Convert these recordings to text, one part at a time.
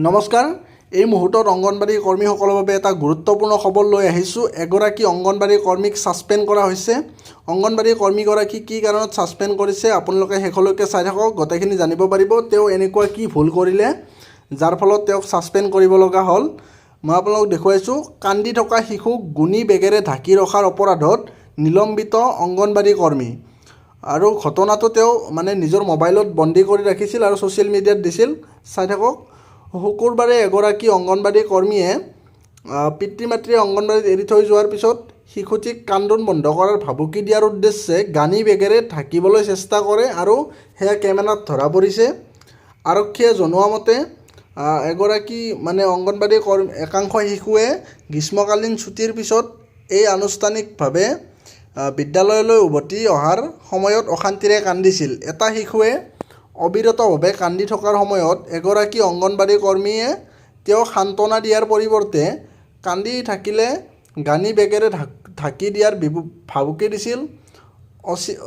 নমস্কাৰ, এই মুহূৰ্তত অংগনবাড়ী কৰ্মীসকলৰ বাবে এটা গুৰুত্বপূৰ্ণ খবৰ লৈ আহিছোঁ। এগৰাকী অংগনবাড়ী কৰ্মীক ছাছপেণ্ড কৰা হৈছে। অংগনবাড়ী কৰ্মীগৰাকী কি কাৰণত ছাছপেণ্ড কৰিছে আপোনালোকে শেষলৈকে চাই থাকক, গোটেইখিনি জানিব পাৰিব। তেওঁ এনেকুৱা কি ভুল কৰিলে যাৰ ফলত তেওঁক ছাছপেণ্ড কৰিব লগা হ'ল। মই আপোনালোকক দেখুৱাইছোঁ। কান্দি থকা শিশুক গুণী বেগেৰে ঢাকি ৰখাৰ অপৰাধত নিলম্বিত অংগনবাড়ী কৰ্মী। আৰু ঘটনাটো তেওঁ নিজৰ মোবাইলত বন্দী কৰি ৰাখিছিল আৰু ছ'চিয়েল মিডিয়াত দিছিল। চাই থাকক। শুকুৰবাৰে এগৰাকী অংগনবাড়ী কৰ্মীয়ে পিতৃ মাতৃয়ে অংগনবাড়ীত এৰি থৈ যোৱাৰ পিছত শিশুটিক কান্দোন বন্ধ কৰাৰ ভাবুকি দিয়াৰ উদ্দেশ্যে গানি বেগেৰে ঢাকিবলৈ চেষ্টা কৰে আৰু সেয়া কেমেৰাত ধৰা পৰিছে। আৰক্ষীয়ে জনোৱা মতে এগৰাকী অংগনবাড়ী একাংশ শিশুৱে গ্ৰীষ্মকালীন ছুটীৰ পিছত এই আনুষ্ঠানিকভাৱে বিদ্যালয়লৈ উভতি অহাৰ সময়ত অশান্তিৰে কান্দিছিল। এটা শিশুৱে অবিৰতভাৱে কান্দি থকাৰ সময়ত এগৰাকী অংগনবাড়ী কৰ্মীয়ে তেওঁক সান্তনা দিয়াৰ পৰিৱৰ্তে কান্দি থাকিলে গানি বেগেৰে ঢাকি দিয়াৰ ভাবুকি দিছিল।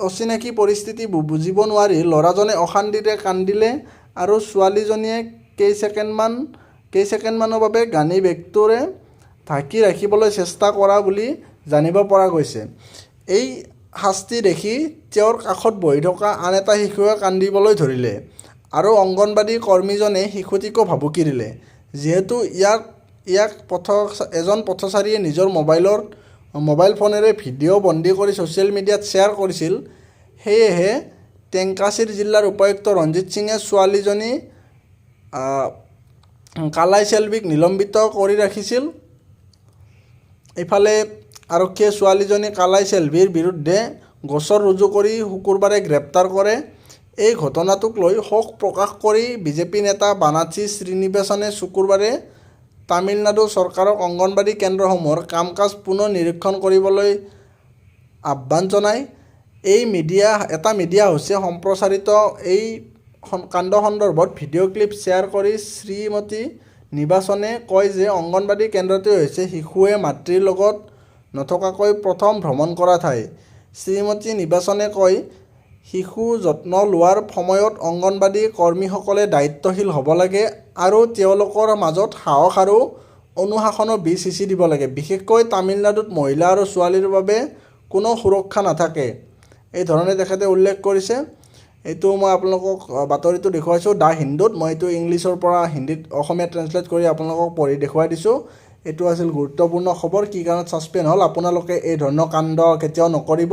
অচিনাকি পৰিস্থিতি বুজিব নোৱাৰি ল'ৰাজনে অশান্তিৰে কান্দিলে আৰু ছোৱালীজনীয়ে কেইছেকেণ্ডমানৰ বাবে গানি বেগটোৰে ঢাকি ৰাখিবলৈ চেষ্টা কৰা বুলি জানিব পৰা গৈছে। এই শাস্তি দেখি তেওঁৰ কাষত বহি থকা আন এটা শিশুৱে কান্দিবলৈ ধৰিলে আৰু অংগনবাড়ী কৰ্মীজনে শিশুটিকো ভাবুকি দিলে। যিহেতু ইয়াক এজন পথচাৰীয়ে নিজৰ মোবাইল ফোনেৰে ভিডিঅ' বন্দী কৰি ছ'চিয়েল মিডিয়াত শ্বেয়াৰ কৰিছিল, সেয়েহে টেংকাচীৰ জিলাৰ উপায়ুক্ত ৰঞ্জিত সিঙে ছোৱালীজনী কালাই চেলভিক নিলম্বিত কৰি ৰাখিছিল। ইফালে আৰক্ষীয়ে ছোৱালীজনী কালাই চেলভিৰ বিৰুদ্ধে গোচৰ ৰুজু কৰি শুকুৰবাৰে গ্ৰেপ্তাৰ কৰে। এই ঘটনাটোক লৈ শোক প্ৰকাশ কৰি বিজেপি নেতা বানাথী শ্ৰীনিবাসনে শুকুৰবাৰে তামিলনাডু চৰকাৰক অংগনবাড়ী কেন্দ্ৰসমূহৰ কাম কাজ পুনৰ নিৰীক্ষণ কৰিবলৈ আহ্বান জনায়। এটা মিডিয়া হাউচে সম্প্ৰচাৰিত এই কাণ্ড সন্দৰ্ভত ভিডিঅ' ক্লিপ শ্বেয়াৰ কৰি শ্ৰীমতী নিবাসনে কয় যে অংগনবাড়ী কেন্দ্ৰটোৱে হৈছে শিশুৱে মাতৃৰ লগত নথকাকৈ প্ৰথম ভ্ৰমণ কৰা ঠাই। শ্ৰীমতী নিবাসনে কয়, শিশু যত্ন লোৱাৰ সময়ত অংগনবাড়ী কৰ্মীসকলে দায়িত্বশীল হ'ব লাগে আৰু তেওঁলোকৰ মাজত সাহস আৰু অনুশাসনৰ বীজ সিঁচি দিব লাগে। বিশেষকৈ তামিলনাডুত মহিলা আৰু ছোৱালীৰ বাবে কোনো সুৰক্ষা নাথাকে, এই ধৰণে তেখেতে উল্লেখ কৰিছে। এইটো মই আপোনালোকক বাতৰিটো দেখুৱাইছোঁ দ্য হিন্দুত। মই এইটো ইংলিছৰ পৰা হিন্দীত অসমীয়া ট্ৰেঞ্চলেট কৰি আপোনালোকক পঢ়ি দেখুৱাই দিছোঁ। এইটো আছিল গুৰুত্বপূৰ্ণ খবৰ। কি কাৰণত ছাছপেণ্ড হ'ল। আপোনালোকে এই ধৰণৰ কাণ্ড কেতিয়াও নকৰিব।